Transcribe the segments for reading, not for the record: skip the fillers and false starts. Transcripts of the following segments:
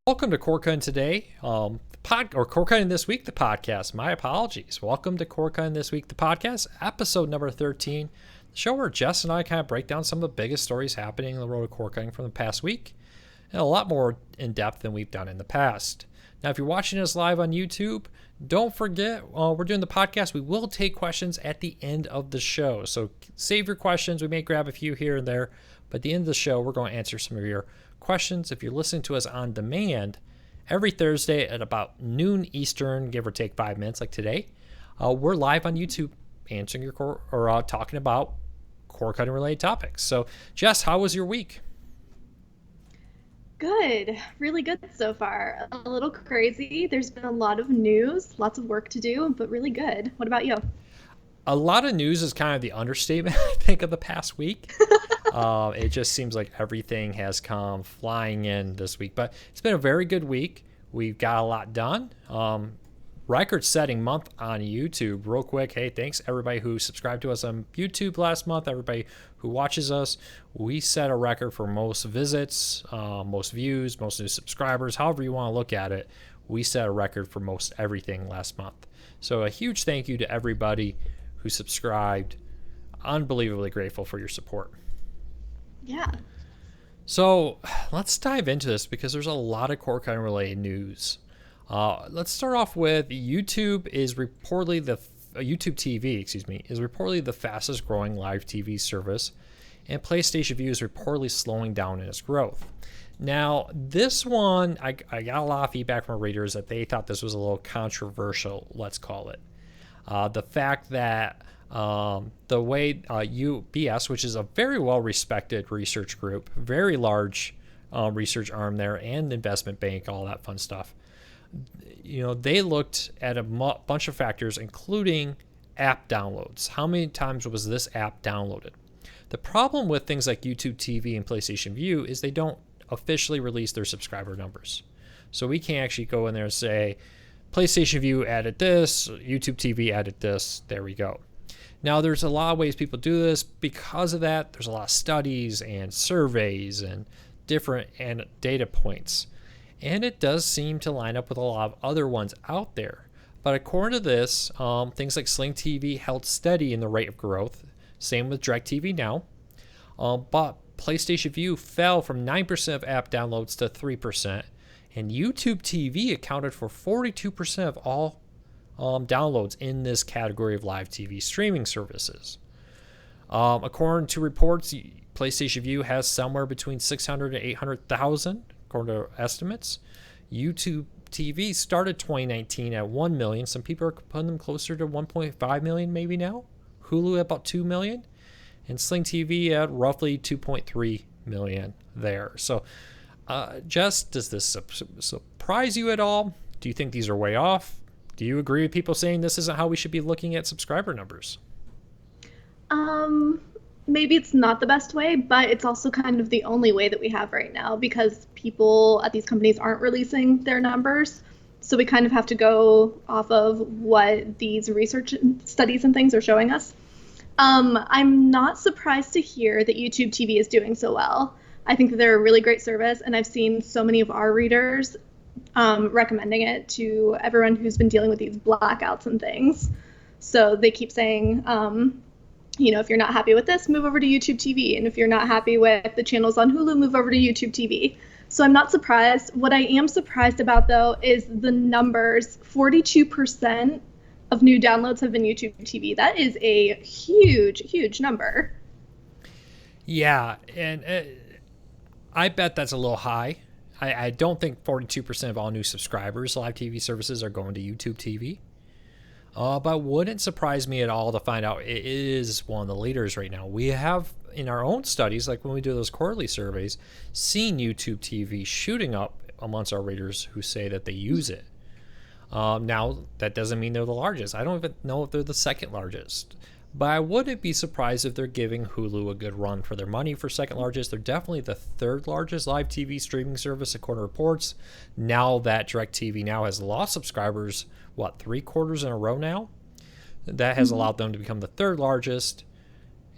Welcome to Core Cutting Today, Core Cutting This Week, the podcast. My apologies. Welcome to Core Cutting This Week, the podcast, episode number 13, the show where Jess and I kind of break down some of the biggest stories happening in the world of core cutting from the past week, and a lot more in depth than we've done in the past. Now, if you're watching us live on YouTube, don't forget, we're doing the podcast. We will take questions at the end of the show, so save your questions. We may grab a few here and there, but at the end of the show, we're going to answer some of your questions. If you're listening to us on demand, every Thursday at about noon Eastern, give or take 5 minutes like today, we're live on YouTube answering your talking about core cutting related topics. So Jess, how was your week? Good, really good so far. A little crazy. There's been a lot of news, lots of work to do, but really good. What about you? A lot of news is kind of the understatement, I think, of the past week. It just seems like everything has come flying in this week, but it's been a very good week. We've got a lot done. Record-setting month on YouTube. Real quick, hey, thanks everybody who subscribed to us on YouTube last month, everybody who watches us. We set a record for most visits, most views, most new subscribers, however you want to look at it. We set a record for most everything last month. So a huge thank you to everybody who subscribed. Unbelievably grateful for your support. Yeah. So let's dive into this because there's a lot of core cutting related news. Let's start off with YouTube TV, is reportedly the fastest growing live TV service, and PlayStation View is reportedly slowing down in its growth. Now, this one, I got a lot of feedback from readers that they thought this was a little controversial, let's call it. The fact that the way UBS, which is a very well-respected research group, very large research arm there, and investment bank, all that fun stuff, they looked at a bunch of factors, including app downloads. How many times was this app downloaded? The problem with things like YouTube TV and PlayStation View is they don't officially release their subscriber numbers. So we can't actually go in there and say, PlayStation View added this, YouTube TV added this, there we go. Now, there's a lot of ways people do this. Because of that, there's a lot of studies and surveys and different data points. And it does seem to line up with a lot of other ones out there. But according to this, things like Sling TV held steady in the rate of growth. Same with DirecTV Now. But PlayStation View fell from 9% of app downloads to 3%. And YouTube TV accounted for 42% of all downloads in this category of live TV streaming services. According to reports, PlayStation View has somewhere between 600 and 800,000, according to estimates. YouTube TV started 2019 at 1 million. Some people are putting them closer to 1.5 million maybe now. Hulu at about 2 million. And Sling TV at roughly 2.3 million there. So, Jess, does this surprise you at all? Do you think these are way off? Do you agree with people saying this isn't how we should be looking at subscriber numbers? Maybe it's not the best way, but it's also kind of the only way that we have right now because people at these companies aren't releasing their numbers. So we kind of have to go off of what these research studies and things are showing us. I'm not surprised to hear that YouTube TV is doing so well. I think that they're a really great service, and I've seen so many of our readers recommending it to everyone who's been dealing with these blackouts and things. So they keep saying, if you're not happy with this, move over to YouTube TV. And if you're not happy with the channels on Hulu, move over to YouTube TV. So I'm not surprised. What I am surprised about, though, is the numbers. 42% of new downloads have been YouTube TV. That is a huge, huge number. Yeah, and I bet that's a little high. I don't think 42% of all new subscribers live TV services are going to YouTube TV. But wouldn't surprise me at all to find out it is one of the leaders right now. We have, in our own studies, like when we do those quarterly surveys, seen YouTube TV shooting up amongst our readers who say that they use it. Now, that doesn't mean they're the largest. I don't even know if they're the second largest. But I wouldn't be surprised if they're giving Hulu a good run for their money for second largest. They're definitely the third largest live TV streaming service, according to reports. Now that DirecTV Now has lost subscribers, 3 quarters in a row now? That has allowed them to become the third largest.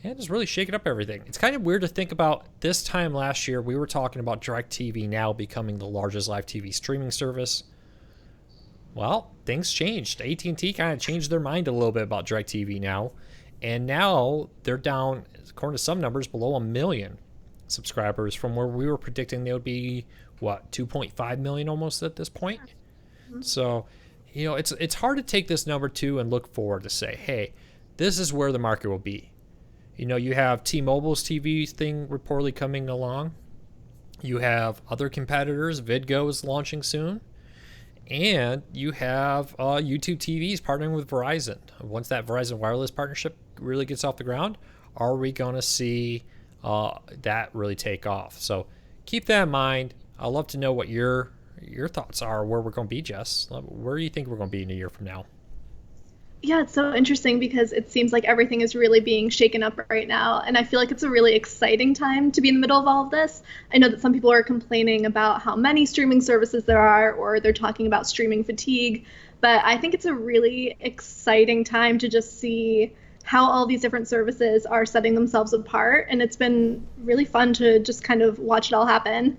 and it's really shaking up everything. It's kind of weird to think about. This time last year, we were talking about DirecTV Now becoming the largest live TV streaming service. Well, things changed. AT&T kind of changed their mind a little bit about DirecTV Now, and now they're down, according to some numbers, below 1 million subscribers from where we were predicting they would be, 2.5 million almost at this point. So, it's hard to take this number 2 and look forward to say, hey, this is where the market will be. You have T-Mobile's TV thing reportedly coming along. You have other competitors. Vidgo is launching soon. And you have YouTube TVs partnering with Verizon. Once that Verizon wireless partnership really gets off the ground, are we going to see that really take off? So keep that in mind. I'd love to know what your thoughts are, where we're going to be, Jess. Where do you think we're going to be in a year from now? Yeah, it's so interesting because it seems like everything is really being shaken up right now. And I feel like it's a really exciting time to be in the middle of all of this. I know that some people are complaining about how many streaming services there are, or they're talking about streaming fatigue. But I think it's a really exciting time to just see how all these different services are setting themselves apart. And it's been really fun to just kind of watch it all happen.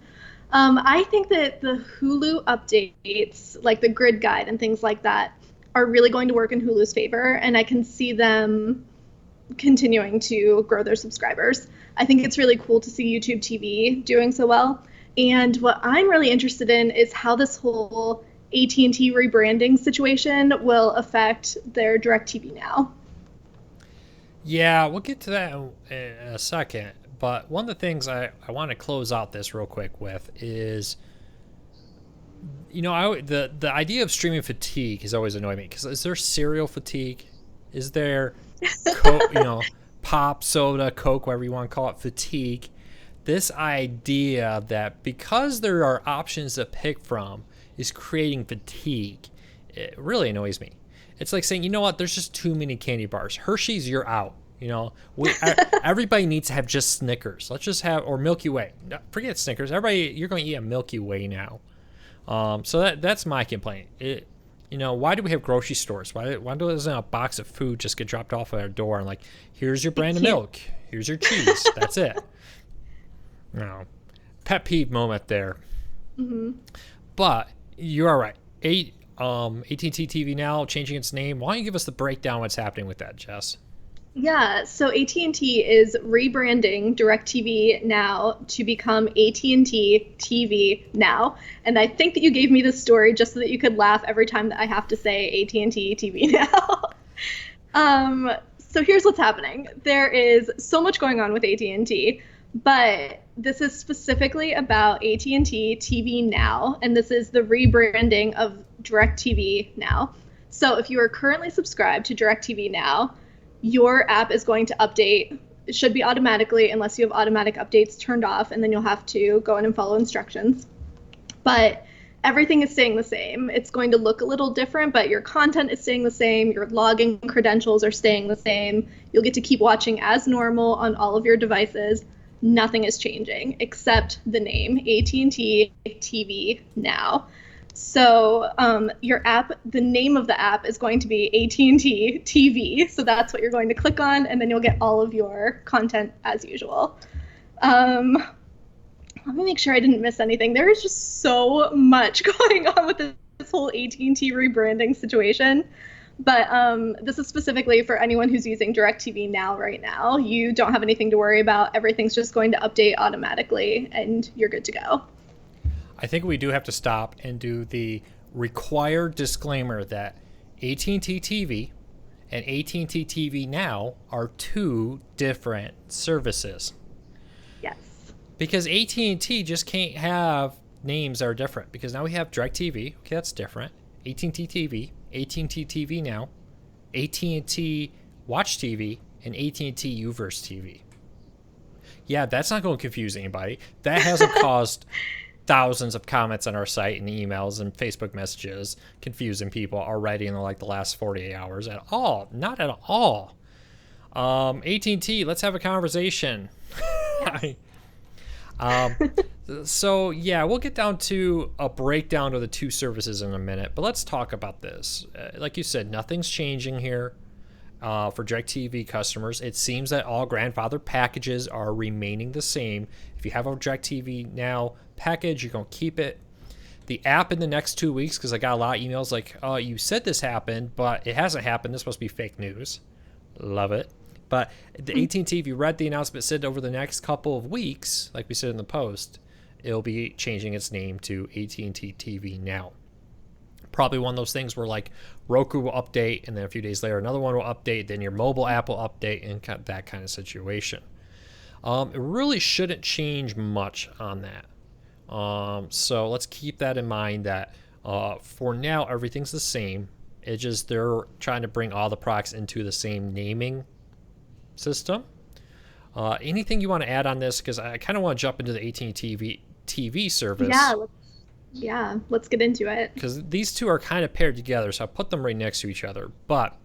I think that the Hulu updates, like the grid guide and things like that, are really going to work in Hulu's favor, and I can see them continuing to grow their subscribers. I think it's really cool to see YouTube TV doing so well. And what I'm really interested in is how this whole AT&T rebranding situation will affect their DirecTV Now. Yeah, we'll get to that in a second. But one of the things I want to close out this real quick with is, the idea of streaming fatigue has always annoyed me, because is there cereal fatigue? Is there pop, soda, Coke, whatever you want to call it, fatigue? This idea that because there are options to pick from is creating fatigue, it really annoys me. It's like saying, there's just too many candy bars. Hershey's, you're out. Everybody needs to have just Snickers. Let's just have, or Milky Way. Forget Snickers. Everybody, you're going to eat a Milky Way now. So that's my complaint. Why do we have grocery stores? Why doesn't a box of food just get dropped off at our door and like, here's your brand of milk, here's your cheese, that's it. Pet peeve moment there. Mm-hmm. But you are right. AT&T TV Now changing its name. Why don't you give us the breakdown what's happening with that, Jess? Yeah, so AT&T is rebranding DirecTV Now to become AT&T TV Now. And I think that you gave me this story just so that you could laugh every time that I have to say AT&T TV Now. So here's what's happening. There is so much going on with AT&T, but this is specifically about AT&T TV Now, and this is the rebranding of DirecTV Now. So if you are currently subscribed to DirecTV Now, your app is going to update. It should be automatically unless you have automatic updates turned off, and then you'll have to go in and follow instructions. But everything is staying the same. It's going to look a little different, but your content is staying the same. Your login credentials are staying the same. You'll get to keep watching as normal on all of your devices. Nothing is changing except the name, AT&T TV Now. So your app, the name of the app is going to be AT&T TV. So that's what you're going to click on, and then you'll get all of your content as usual. Let me make sure I didn't miss anything. There is just so much going on with this whole AT&T rebranding situation. But this is specifically for anyone who's using DirecTV Now right now. You don't have anything to worry about. Everything's just going to update automatically, and you're good to go. I think we do have to stop and do the required disclaimer that AT&T TV and AT&T TV Now are two different services. Yes. Because AT&T just can't have names that are different, because now we have DirecTV. Okay, that's different. AT&T TV, AT&T TV Now, AT&T Watch TV, and AT&T Uverse TV. Yeah, that's not going to confuse anybody. That hasn't caused thousands of comments on our site and emails and Facebook messages confusing people already in the last 48 hours at all. Not at all. AT&T, let's have a conversation. So yeah, we'll get down to a breakdown of the two services in a minute, but let's talk about this. Like you said, nothing's changing here. for DirecTV customers. It seems that all grandfather packages are remaining the same. If you have a DirecTV Now package, you're going to keep it. The app in the next 2 weeks, because I got a lot of emails like, oh, you said this happened, but it hasn't happened. This must be fake news. Love it. But the AT&T, if you read the announcement, said over the next couple of weeks, like we said in the post, it'll be changing its name to AT&T TV Now. Probably one of those things where like Roku will update, and then a few days later another one will update, then your mobile app will update, and that kind of situation. It really shouldn't change much on that. So let's keep that in mind that for now everything's the same. It's just they're trying to bring all the products into the same naming system. Anything you want to add on this? Because I kind of want to jump into the AT&T TV service. Let's get into it. Because these two are kind of paired together, so I put them right next to each other. But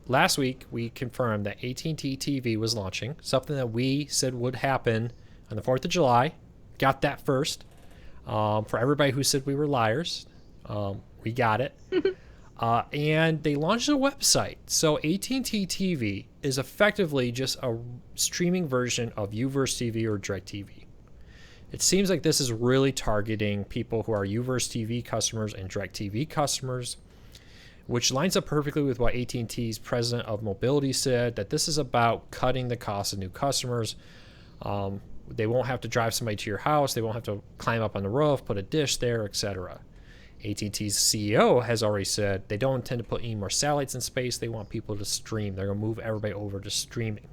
last week we confirmed that AT&T TV was launching, something that we said would happen on the 4th of July. Got that first. For everybody who said we were liars, we got it. And they launched a website. So AT&T TV is effectively just a streaming version of Uverse TV or DirecTV. It seems like this is really targeting people who are Uverse TV customers and DirecTV customers, which lines up perfectly with what AT&T's president of mobility said, that this is about cutting the cost of new customers. They won't have to drive somebody to your house. They won't have to climb up on the roof, put a dish there, etc. AT&T's CEO has already said they don't intend to put any more satellites in space. They want people to stream. They're going to move everybody over to streaming.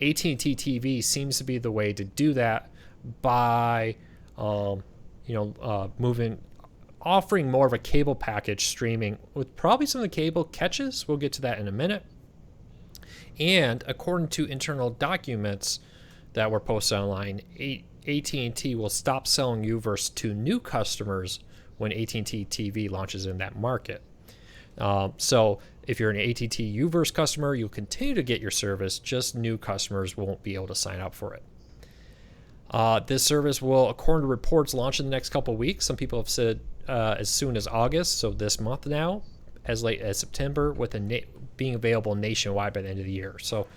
AT&T TV seems to be the way to do that by, offering more of a cable package streaming with probably some of the cable catches. We'll get to that in a minute. And according to internal documents that were posted online, AT&T will stop selling Uverse to new customers when AT&T TV launches in that market. So if you're an AT&T Uverse customer, you'll continue to get your service, just new customers won't be able to sign up for it. This service will, according to reports, launch in the next couple of weeks. Some people have said as soon as August, so this month now, as late as September, with being available nationwide by the end of the year. So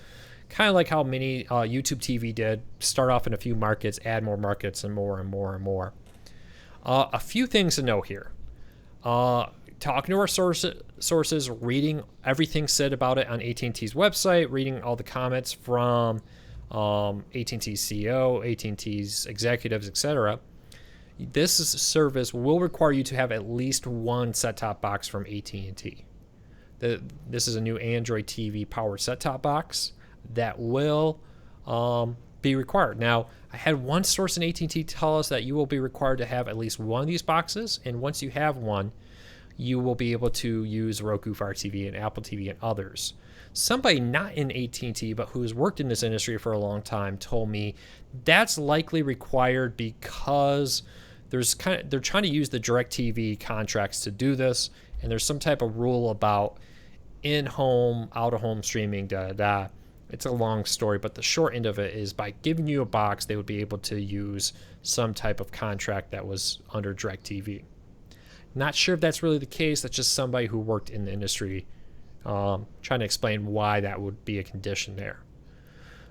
kind of like how many YouTube TV did, start off in a few markets, add more markets, and more and more and more. A few things to know here. Talking to our sources, reading everything said about it on AT&T's website, reading all the comments from AT&T's CEO, AT&T's executives, etc. This service will require you to have at least one set-top box from AT&T. This is a new Android TV powered set-top box that will be required. Now, I had one source in AT&T tell us that you will be required to have at least one of these boxes, and once you have one, you will be able to use Roku, Fire TV, and Apple TV, and others. Somebody not in AT&T but who has worked in this industry for a long time told me that's likely required because they're trying to use the DirecTV contracts to do this, and there's some type of rule about in-home, out-of-home streaming, da-da-da. It's a long story, but the short end of it is by giving you a box, they would be able to use some type of contract that was under DirecTV. Not sure if that's really the case. That's just somebody who worked in the industry trying to explain why that would be a condition there.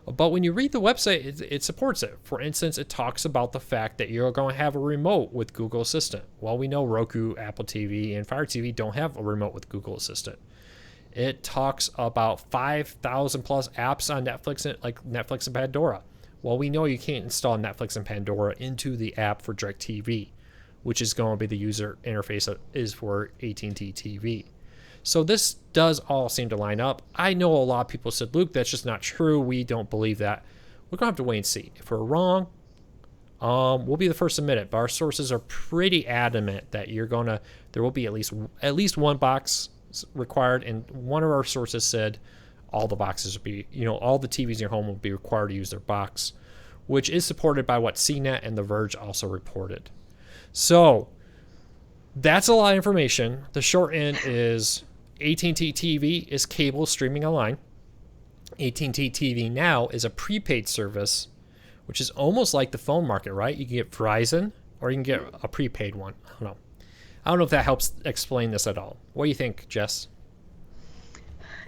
But when you read the website, it supports it. For instance, it talks about the fact that you're going to have a remote with Google Assistant. Well, we know Roku, Apple TV, and Fire TV don't have a remote with Google Assistant. It talks about 5,000 plus apps on Netflix, like Netflix and Pandora. Well, we know you can't install Netflix and Pandora into the app for DirecTV, which is going to be the user interface that is for AT&T TV. So this does all seem to line up. I know a lot of people said, Luke, that's just not true. We don't believe that. We're going to have to wait and see. If we're wrong, we'll be the first to admit it. But our sources are pretty adamant that there will be at least one box required. And one of our sources said all the boxes will be, all the TVs in your home will be required to use their box, which is supported by what CNET and The Verge also reported. So that's a lot of information. The short end is AT&T TV is cable streaming online. AT&T TV Now is a prepaid service, which is almost like the phone market, right? You can get Verizon or you can get a prepaid one. I don't know if that helps explain this at all. What do you think, Jess?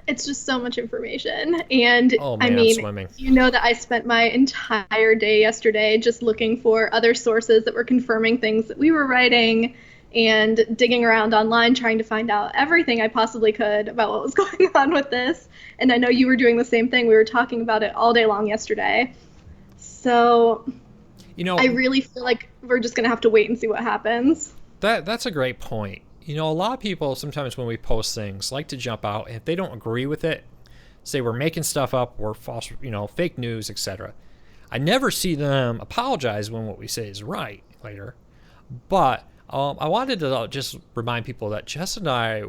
It's just so much information. And Oh I man, I'm mean, swimming. you know that I spent my entire day yesterday just looking for other sources that were confirming things that we were writing and digging around online trying to find out everything I possibly could about what was going on with this. And I know you were doing the same thing. We were talking about it all day long yesterday. So You know, I really feel like we're just going to have to wait and see what happens. that's a great point. You know, a lot of people sometimes when we post things like to jump out, and if they don't agree with it, say we're making stuff up, we're false, fake news, etc. I never see them apologize when what we say is right later. But I wanted to just remind people that Jess and I,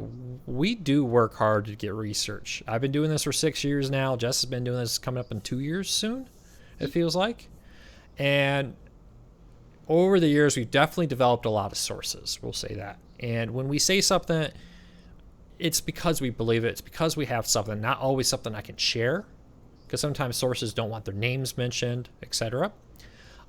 we do work hard to get research. I've been doing this for 6 years now. Jess has been doing this coming up in 2 years soon, it feels like. And over the years, we've definitely developed a lot of sources. We'll say that. And when we say something, it's because we believe it. It's because we have something, not always something I can share, because sometimes sources don't want their names mentioned, etc.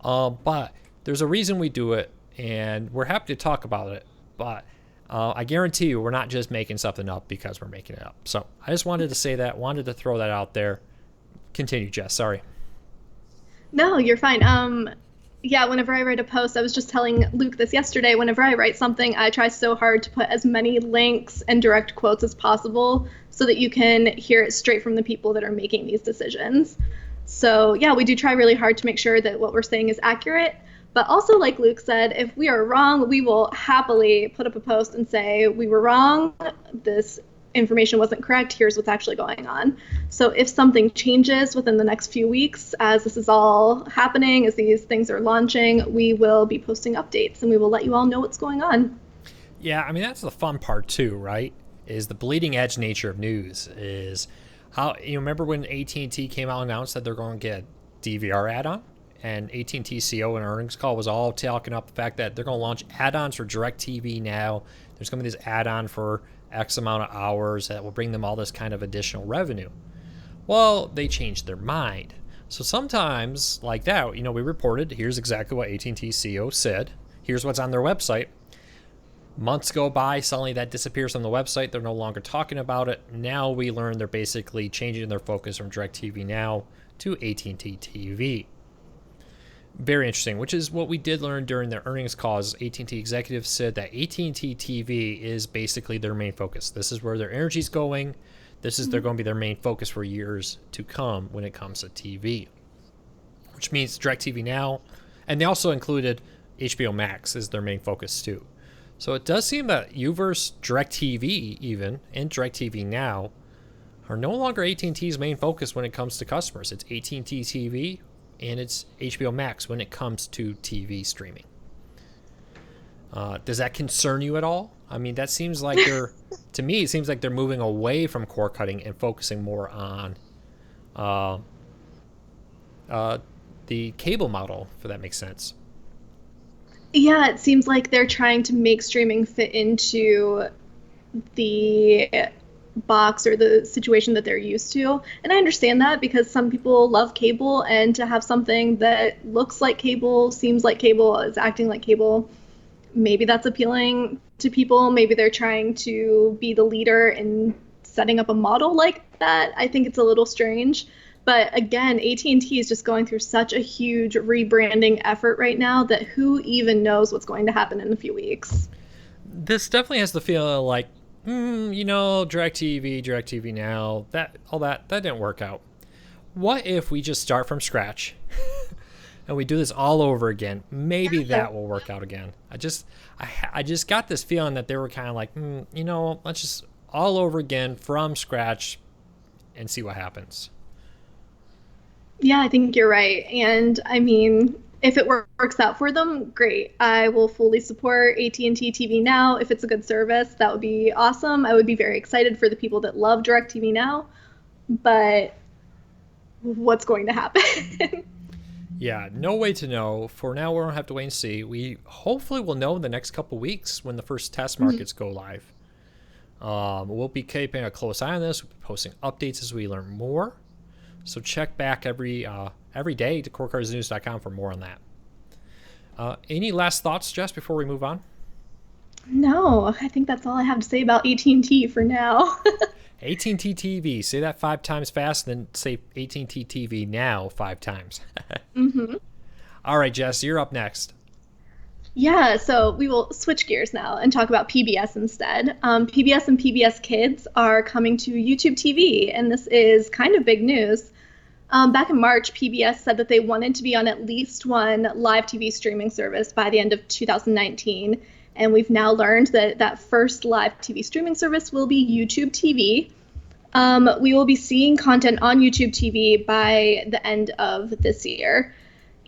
But there's a reason we do it, and we're happy to talk about it. But I guarantee you, we're not just making something up because we're making it up. So I just wanted to say that, wanted to throw that out there. Continue, Jess. Sorry. No, you're fine. Yeah, whenever I write a post, I was just telling Luke this yesterday. Whenever I write something, I try so hard to put as many links and direct quotes as possible so that you can hear it straight from the people that are making these decisions. So, yeah, we do try really hard to make sure that what we're saying is accurate. But also, like Luke said, if we are wrong, we will happily put up a post and say, we were wrong. This information wasn't correct. Here's what's actually going on. So if something changes within the next few weeks, as this is all happening, as these things are launching, we will be posting updates and we will let you all know what's going on. Yeah, I mean, that's the fun part too, right? Is the bleeding edge nature of news is how, remember when AT&T came out and announced that they're going to get a DVR add-on? And AT&T CEO in an earnings call was all talking up the fact that they're going to launch add-ons for DirecTV Now. There's going to be this add-on for X amount of hours that will bring them all this kind of additional revenue. Well, they changed their mind. So sometimes like that, we reported, here's exactly what AT&T CEO said. Here's what's on their website. Months go by, suddenly that disappears on the website. They're no longer talking about it. Now we learn they're basically changing their focus from DirecTV Now to AT&T TV. Very interesting, which is what we did learn during the earnings calls. AT&T executives said that AT&T TV is basically their main focus. This is where their energy's going. This is they're going to be their main focus for years to come when it comes to TV, which means DirecTV Now, and they also included HBO Max as their main focus too. So it does seem that UVerse, DirecTV even, and DirecTV Now are no longer AT&T's main focus when it comes to customers. It's AT&T TV and it's HBO Max when it comes to TV streaming. Does that concern you at all? I mean, that seems like to me, it seems like they're moving away from cord cutting and focusing more on the cable model, if that makes sense. Yeah, it seems like they're trying to make streaming fit into the box or the situation that they're used to. And I understand that because some people love cable, and to have something that looks like cable, seems like cable, is acting like cable, maybe that's appealing to people. Maybe they're trying to be the leader in setting up a model like that. I think it's a little strange. But again, AT&T is just going through such a huge rebranding effort right now that who even knows what's going to happen in a few weeks. This definitely has the feel like, DirecTV Now, that didn't work out. What if we just start from scratch and we do this all over again? Maybe that will work out again. I just got this feeling that they were kind of like, let's just all over again from scratch and see what happens. Yeah, I think you're right. And I mean, if it works out for them, great. I will fully support AT&T TV Now. If it's a good service, that would be awesome. I would be very excited for the people that love DirecTV Now. But what's going to happen? Yeah, no way to know. For now, we're going to have to wait and see. We hopefully will know in the next couple weeks when the first test markets go live. We'll be keeping a close eye on this. We'll be posting updates as we learn more. So check back every day to corecarsnews.com for more on that. Any last thoughts, Jess, before we move on? No, I think that's all I have to say about AT&T for now. AT&T TV. Say that 5 times fast, and then say AT&T TV Now 5 times. Mm-hmm. All right, Jess, you're up next. Yeah, so we will switch gears now and talk about PBS instead. PBS and PBS Kids are coming to YouTube TV, and this is kind of big news. Back in March, PBS said that they wanted to be on at least one live TV streaming service by the end of 2019, and we've now learned that that first live TV streaming service will be YouTube TV. We will be seeing content on YouTube TV by the end of this year.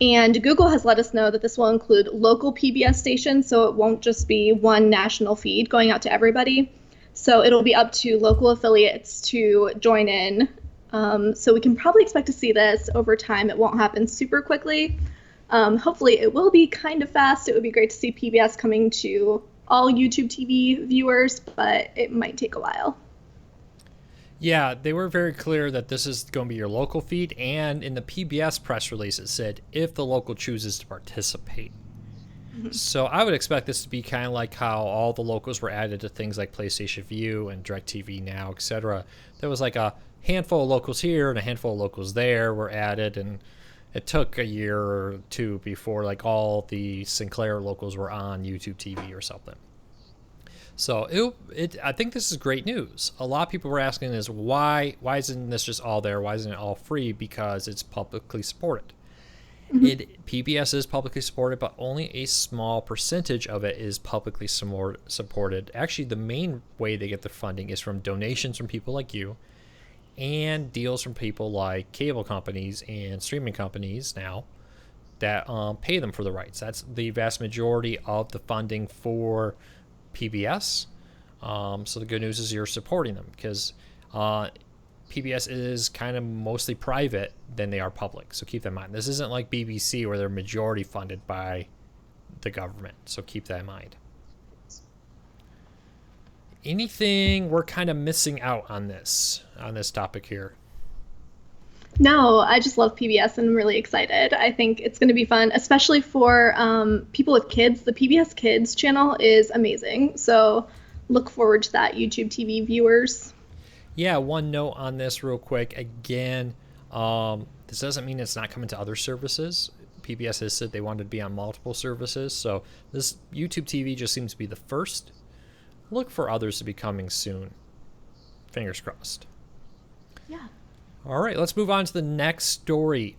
And Google has let us know that this will include local PBS stations, so it won't just be one national feed going out to everybody. So it'll be up to local affiliates to join in. So we can probably expect to see this over time. It won't happen super quickly. Hopefully it will be kind of fast. It would be great to see PBS coming to all YouTube TV viewers, but it might take a while. Yeah, they were very clear that this is going to be your local feed, and in the PBS press release it said if the local chooses to participate. Mm-hmm. So I would expect this to be kind of like how all the locals were added to things like PlayStation Vue and DirecTV Now, etc. There was like a handful of locals here and a handful of locals there were added, and it took a year or two before like all the Sinclair locals were on YouTube TV or something. So I think this is great news. A lot of people were asking is why isn't this just all there? Why isn't it all free? Because it's publicly supported. Mm-hmm. PBS is publicly supported, but only a small percentage of it is publicly supported. Actually, the main way they get the funding is from donations from people like you and deals from people like cable companies and streaming companies now that pay them for the rights. That's the vast majority of the funding for PBS. So the good news is you're supporting them because PBS is kind of mostly private than they are public. So keep that in mind. This isn't like BBC where they're majority funded by the government. So keep that in mind. Anything we're kind of missing out on this topic here? No, I just love PBS and I'm really excited. I think it's going to be fun, especially for people with kids. The PBS Kids channel is amazing. So look forward to that, YouTube TV viewers. Yeah, one note on this real quick. Again, this doesn't mean it's not coming to other services. PBS has said they wanted to be on multiple services. So this YouTube TV just seems to be the first. Look for others to be coming soon. Fingers crossed. Yeah. All right, let's move on to the next story.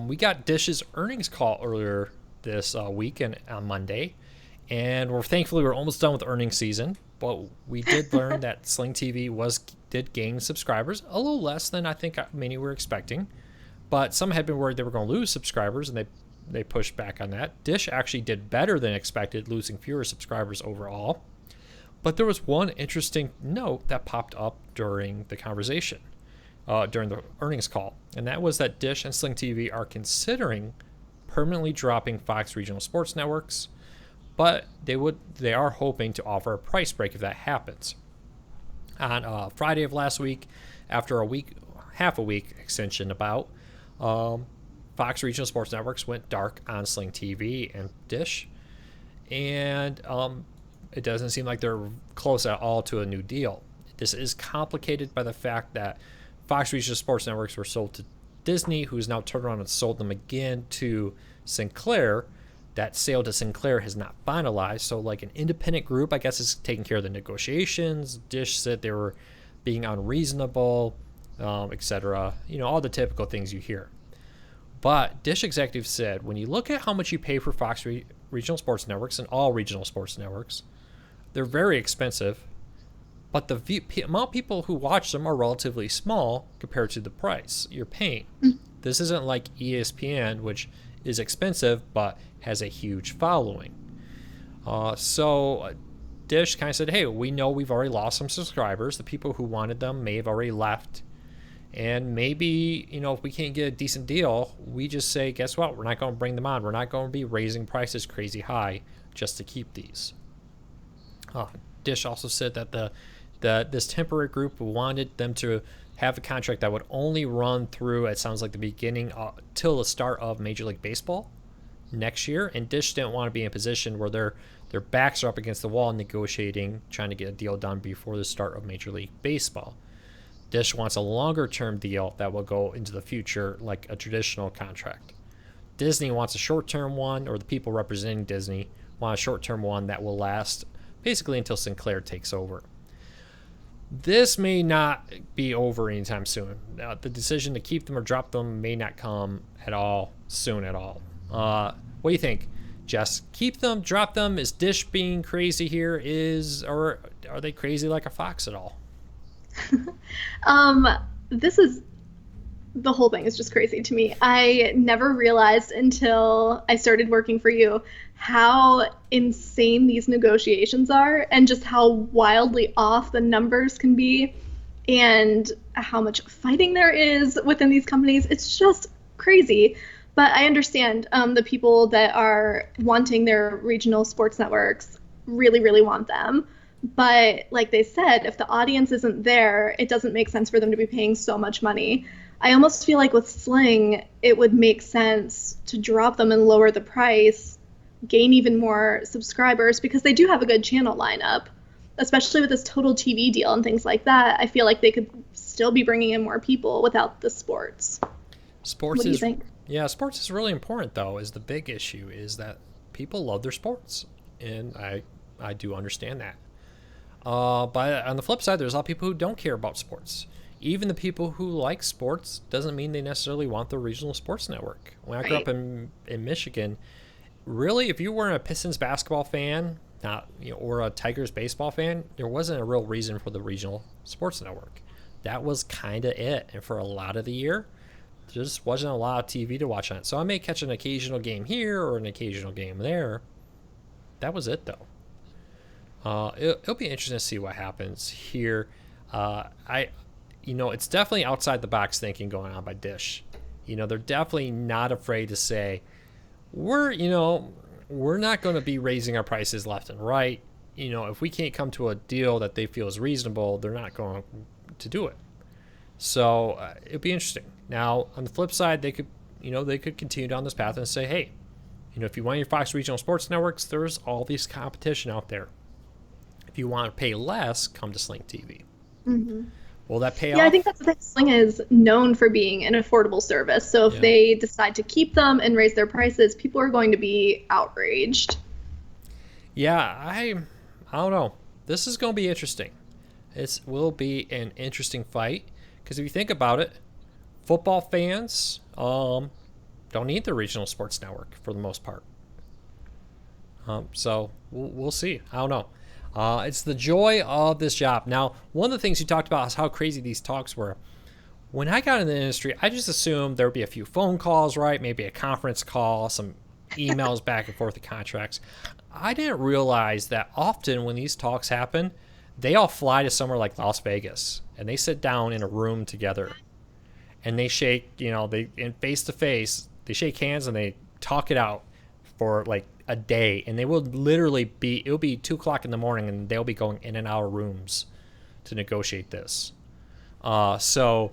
We got Dish's earnings call earlier this week and on Monday, and we're almost done with earnings season. But we did learn that Sling TV did gain subscribers, a little less than I think many were expecting. But some had been worried they were going to lose subscribers, and they pushed back on that. Dish actually did better than expected, losing fewer subscribers overall. But there was one interesting note that popped up during the conversation. During the earnings call, and that was that Dish and Sling TV are considering permanently dropping Fox regional sports networks, but they are hoping to offer a price break if that happens. On Friday of last week, after half a week extension about, Fox regional sports networks went dark on Sling TV and Dish, and it doesn't seem like they're close at all to a new deal. This is complicated by the fact that Fox regional sports networks were sold to Disney, who's now turned around and sold them again to Sinclair. That sale to Sinclair has not finalized. So like an independent group, I guess, is taking care of the negotiations. Dish said they were being unreasonable, etc. All the typical things you hear. But Dish executives said, when you look at how much you pay for Fox regional sports networks and all regional sports networks, they're very expensive. But the amount of people who watch them are relatively small compared to the price you're paying. This isn't like ESPN, which is expensive but has a huge following. So Dish kind of said, hey, we know we've already lost some subscribers. The people who wanted them may have already left. And maybe, if we can't get a decent deal, we just say, guess what? We're not going to bring them on. We're not going to be raising prices crazy high just to keep these. Dish also said that this temporary group wanted them to have a contract that would only run through, it sounds like, the beginning till the start of Major League Baseball next year. And Dish didn't want to be in a position where their backs are up against the wall negotiating, trying to get a deal done before the start of Major League Baseball. Dish wants a longer-term deal that will go into the future, like a traditional contract. Disney wants a short-term one, or the people representing Disney want a short-term one that will last basically until Sinclair takes over. This may not be over anytime soon. The decision to keep them or drop them may not come at all soon at all. What do you think, Jess? Keep them, drop them? Is Dish being crazy here? Or are they crazy like a fox at all? The whole thing is just crazy to me. I never realized until I started working for you how insane these negotiations are, and just how wildly off the numbers can be, and how much fighting there is within these companies. It's just crazy. But I understand the people that are wanting their regional sports networks really, really want them. But like they said, if the audience isn't there, it doesn't make sense for them to be paying so much money. I almost feel like with Sling, it would make sense to drop them and lower the price, gain even more subscribers, because they do have a good channel lineup, especially with this total TV deal and things like that. I feel like they could still be bringing in more people without the sports. Sports what do you think? Yeah, sports is really important, though, is the big issue, is that people love their sports, and I do understand that. But on the flip side, there's a lot of people who don't care about sports. Even the people who like sports doesn't mean they necessarily want the regional sports network. When I grew up in Michigan, really, if you weren't a Pistons basketball fan, or a Tigers baseball fan, there wasn't a real reason for the regional sports network. That was kind of it. And for a lot of the year, there just wasn't a lot of TV to watch on it. So I may catch an occasional game here or an occasional game there. That was it, though. It'll be interesting to see what happens here. It's definitely outside the box thinking going on by Dish. They're definitely not afraid to say, we're not going to be raising our prices left and right. If we can't come to a deal that they feel is reasonable, they're not going to do it. So it'll be interesting. Now, on the flip side, they could continue down this path and say, hey, if you want your Fox Regional Sports Networks, there's all this competition out there. If you want to pay less, come to Sling TV. Mm-hmm. Will that pay off? Yeah, I think that's the thing. Sling is known for being an affordable service. So if they decide to keep them and raise their prices, people are going to be outraged. Yeah, I don't know. This is going to be interesting. It will be an interesting fight, because if you think about it, football fans don't need the regional sports network for the most part. So we'll see. I don't know. It's the joy of this job. Now, one of the things you talked about is how crazy these talks were. When I got in the industry, I just assumed there would be a few phone calls, right? Maybe a conference call, some emails back and forth of contracts. I didn't realize that often when these talks happen, they all fly to somewhere like Las Vegas, and they sit down in a room together, and they shake, in face to face, they shake hands and they talk it out for like a day, and they will literally it'll be 2:00 in the morning, and they'll be going in and out of rooms to negotiate this. So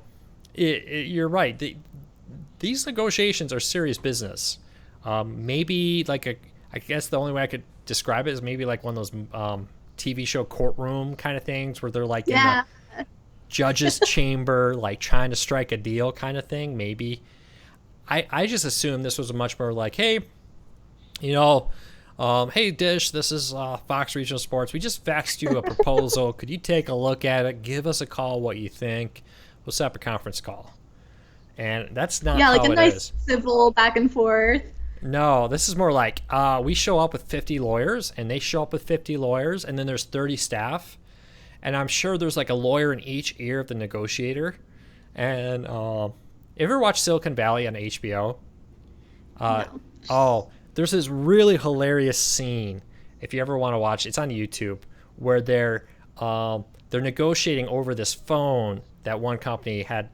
you're right. These negotiations are serious business. Maybe I guess the only way I could describe it is maybe like one of those TV show courtroom kind of things where they're like in the judge's chamber, like trying to strike a deal kind of thing. Maybe. I just assumed this was a much more like, hey, hey Dish, this is Fox Regional Sports. We just faxed you a proposal. Could you take a look at it? Give us a call what you think. We'll set up a conference call. And that's not how it is. Yeah, like a nice civil back and forth. No, this is more like we show up with 50 lawyers, and they show up with 50 lawyers, and then there's 30 staff. And I'm sure there's like a lawyer in each ear of the negotiator. And you ever watch Silicon Valley on HBO? No. Oh, there's this really hilarious scene, if you ever want to watch, it's on YouTube, where they're negotiating over this phone that one company had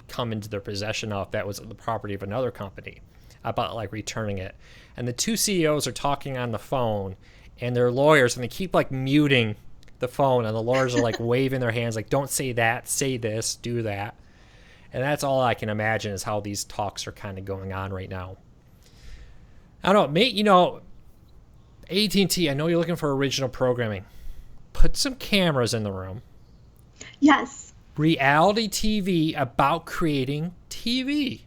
come into their possession of that was the property of another company, about like returning it. And the two CEOs are talking on the phone, and they're lawyers, and they keep like muting the phone, and the lawyers are like waving their hands like, don't say that, say this, do that. And that's all I can imagine is how these talks are kind of going on right now. I don't know, mate, AT&T, I know you're looking for original programming. Put some cameras in the room. Yes. reality TV about creating TV.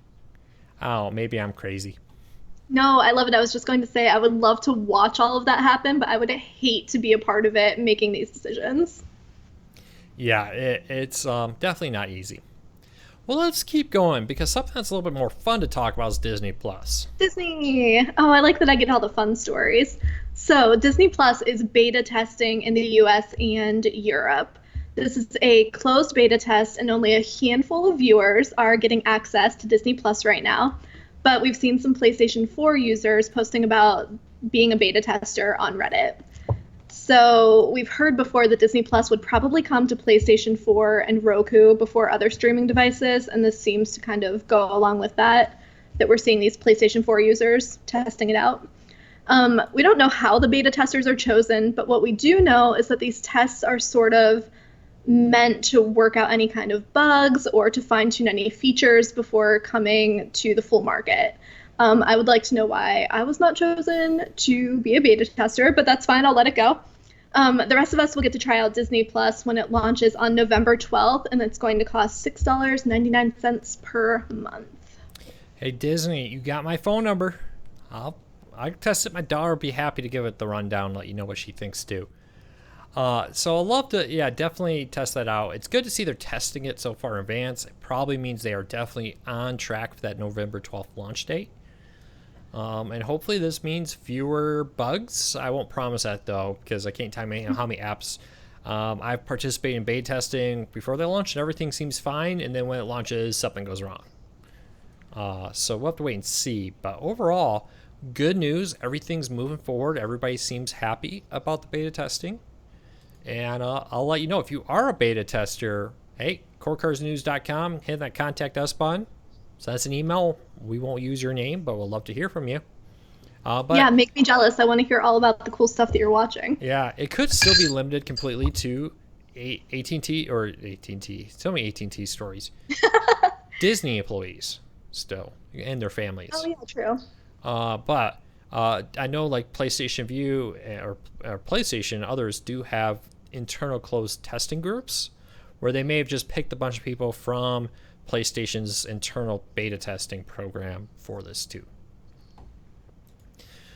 Oh, maybe I'm crazy. No, I love it. I was just going to say I would love to watch all of that happen, but I would hate to be a part of it making these decisions. Yeah, it's definitely not easy. Well, let's keep going because something that's a little bit more fun to talk about is Disney Plus. Disney. Oh, I like that I get all the fun stories. So, Disney Plus is beta testing in the US and Europe. This is a closed beta test, and only a handful of viewers are getting access to Disney Plus right now. But we've seen some PlayStation 4 users posting about being a beta tester on Reddit. So we've heard before that Disney Plus would probably come to PlayStation 4 and Roku before other streaming devices, and this seems to kind of go along with that we're seeing these PlayStation 4 users testing it out. We don't know how the beta testers are chosen, but what we do know is that these tests are sort of meant to work out any kind of bugs or to fine-tune any features before coming to the full market. I would like to know why I was not chosen to be a beta tester, but that's fine. I'll let it go. The rest of us will get to try out Disney Plus when it launches on November 12th, and it's going to cost $6.99 per month. Hey, Disney, you got my phone number. I'll test it. My daughter will be happy to give it the rundown, let you know what she thinks too. So I'll love to, definitely test that out. It's good to see they're testing it so far in advance. It probably means they are definitely on track for that November 12th launch date. And hopefully this means fewer bugs. I won't promise that though, because I can't tell you how many apps. I've participated in beta testing before they launch and everything seems fine. And then when it launches, something goes wrong. So we'll have to wait and see. But overall, good news. Everything's moving forward. Everybody seems happy about the beta testing. And I'll let you know if you are a beta tester. Hey, corecarsnews.com, hit that contact us button. Send us an email. We won't use your name, but we'll love to hear from you. Yeah, make me jealous. I want to hear all about the cool stuff that you're watching. Yeah, it could still be limited completely to AT&T or AT&T. So many AT&T stories. Disney employees still and their families. Oh yeah, true. But I know like PlayStation View or PlayStation and others do have internal closed testing groups where they may have just picked a bunch of people from PlayStation's internal beta testing program for this too.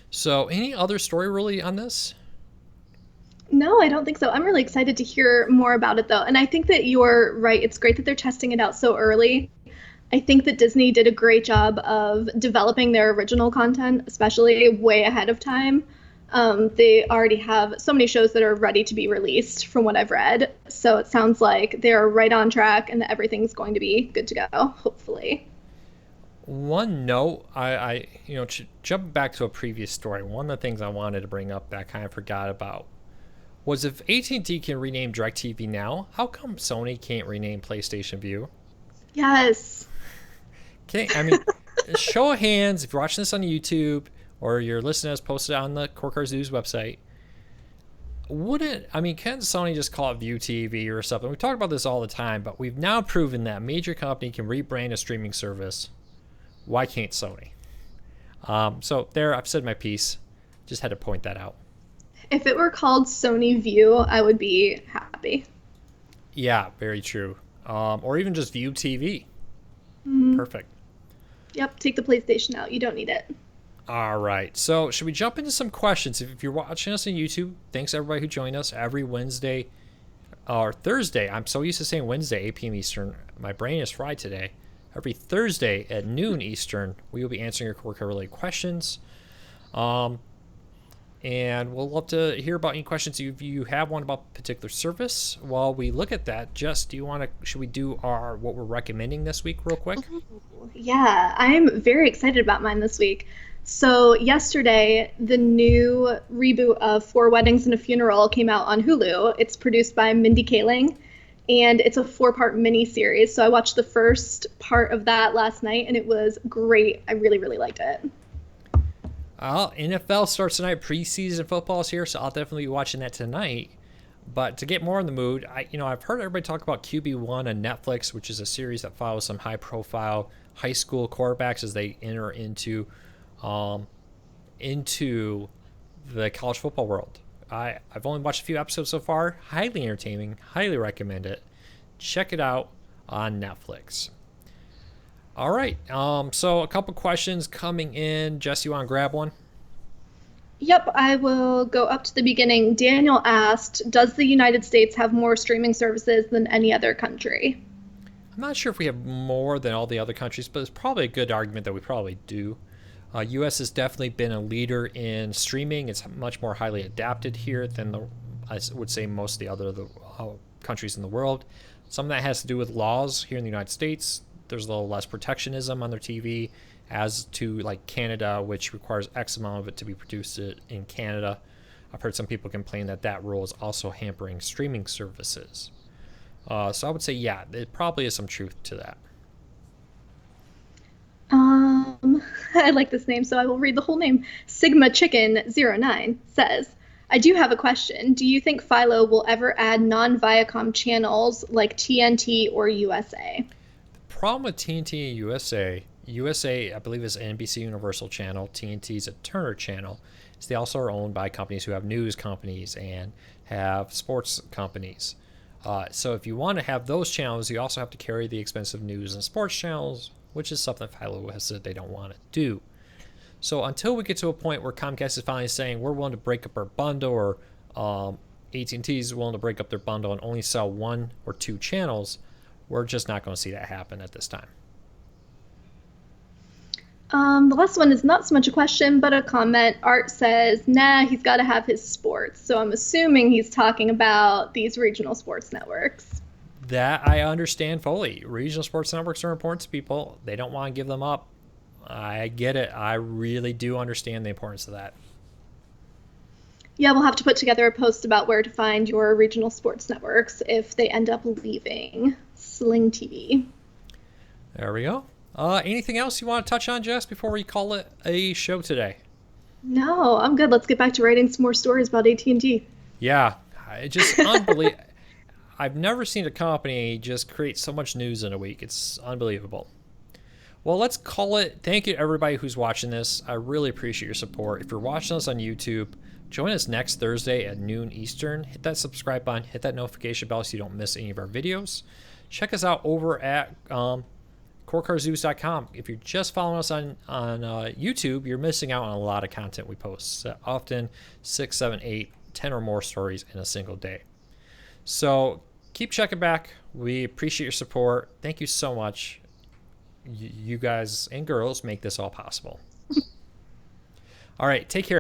So any other story really on this? No, I don't think so. I'm really excited to hear more about it though. And I think that you're right. It's great that they're testing it out so early. I think that Disney did a great job of developing their original content, especially way ahead of time. They already have so many shows that are ready to be released from what I've read. So it sounds like they're right on track and that everything's going to be good to go, hopefully. One note, I jumping back to a previous story, one of the things I wanted to bring up that I kind of forgot about was if AT&T can rename DirecTV Now, how come Sony can't rename PlayStation View? Yes. Okay, I mean, show of hands, if you're watching this on YouTube or you're listening to us posted on the Core Cars News website, can't Sony just call it View TV or something? We talk about this all the time, but we've now proven that a major company can rebrand a streaming service. Why can't Sony? So there, I've said my piece. Just had to point that out. If it were called Sony View, I would be happy. Yeah, very true. Or even just View TV. Mm-hmm. Perfect. Yep, take the PlayStation out. You don't need it. All right. So should we jump into some questions? If you're watching us on YouTube, thanks everybody who joined us every Wednesday or Thursday. I'm so used to saying Wednesday, 8 p.m. Eastern. My brain is fried today. Every Thursday at noon Eastern, we will be answering your Core related questions. And we'll love to hear about any questions if you have one about a particular service. While we look at that, Jess, should we do what we're recommending this week real quick? Yeah, I'm very excited about mine this week. So yesterday, the new reboot of Four Weddings and a Funeral came out on Hulu. It's produced by Mindy Kaling, and it's a 4-part miniseries. So I watched the first part of that last night, and it was great. I really, really liked it. NFL starts tonight. Preseason football is here, so I'll definitely be watching that tonight. But to get more in the mood, I've heard everybody talk about QB1 on Netflix, which is a series that follows some high-profile high school quarterbacks as they enter into the college football world. I've only watched a few episodes so far. Highly entertaining. Highly recommend it. check it out on Netflix. All right. So a couple questions coming in. Jess, you want to grab one? Yep, I will go up to the beginning. Daniel asked, does the United States have more streaming services than any other country? I'm not sure if we have more than all the other countries, but it's probably a good argument that we probably do. U.S. has definitely been a leader in streaming. It's much more highly adapted here than I would say most of the other countries in the world. Some of that has to do with laws here in the United States. There's a little less protectionism on their TV as to like Canada, which requires X amount of it to be produced in Canada. I've heard some people complain that that rule is also hampering streaming services. So I would say, yeah, it probably is some truth to that. I like this name, so I will read the whole name. Sigma Chicken 09 says, I do have a question. Do you think Philo will ever add non-Viacom channels like TNT or USA? The problem with TNT and USA, I believe, is an NBC Universal channel. TNT is a Turner channel. So they also are owned by companies who have news companies and have sports companies. So if you want to have those channels, you also have to carry the expensive news and sports channels, which is something Philo has said they don't want to do. So until we get to a point where Comcast is finally saying we're willing to break up our bundle, or AT&T is willing to break up their bundle and only sell 1 or 2 channels, we're just not going to see that happen at this time. The last one is not so much a question, but a comment. Art says, nah, he's got to have his sports. So I'm assuming he's talking about these regional sports networks. That I understand fully. Regional sports networks are important to people. They don't want to give them up. I get it. I really do understand the importance of that. Yeah, we'll have to put together a post about where to find your regional sports networks if they end up leaving Sling TV. There we go. Anything else you want to touch on, Jess, before we call it a show today? No, I'm good. Let's get back to writing some more stories about AT&T. Yeah, it's just unbelievable. I've never seen a company just create so much news in a week. It's unbelievable. Well, let's call it. Thank you to everybody who's watching this. I really appreciate your support. If you're watching us on YouTube, join us next Thursday at noon Eastern. Hit that subscribe button. Hit that notification bell so you don't miss any of our videos. Check us out over at CoreCarZeus.com. If you're just following us on YouTube, you're missing out on a lot of content we post. Often 6, 7, 8, 10 or more stories in a single day. So keep checking back. We appreciate your support. Thank you so much. You guys and girls make this all possible. All right, take care.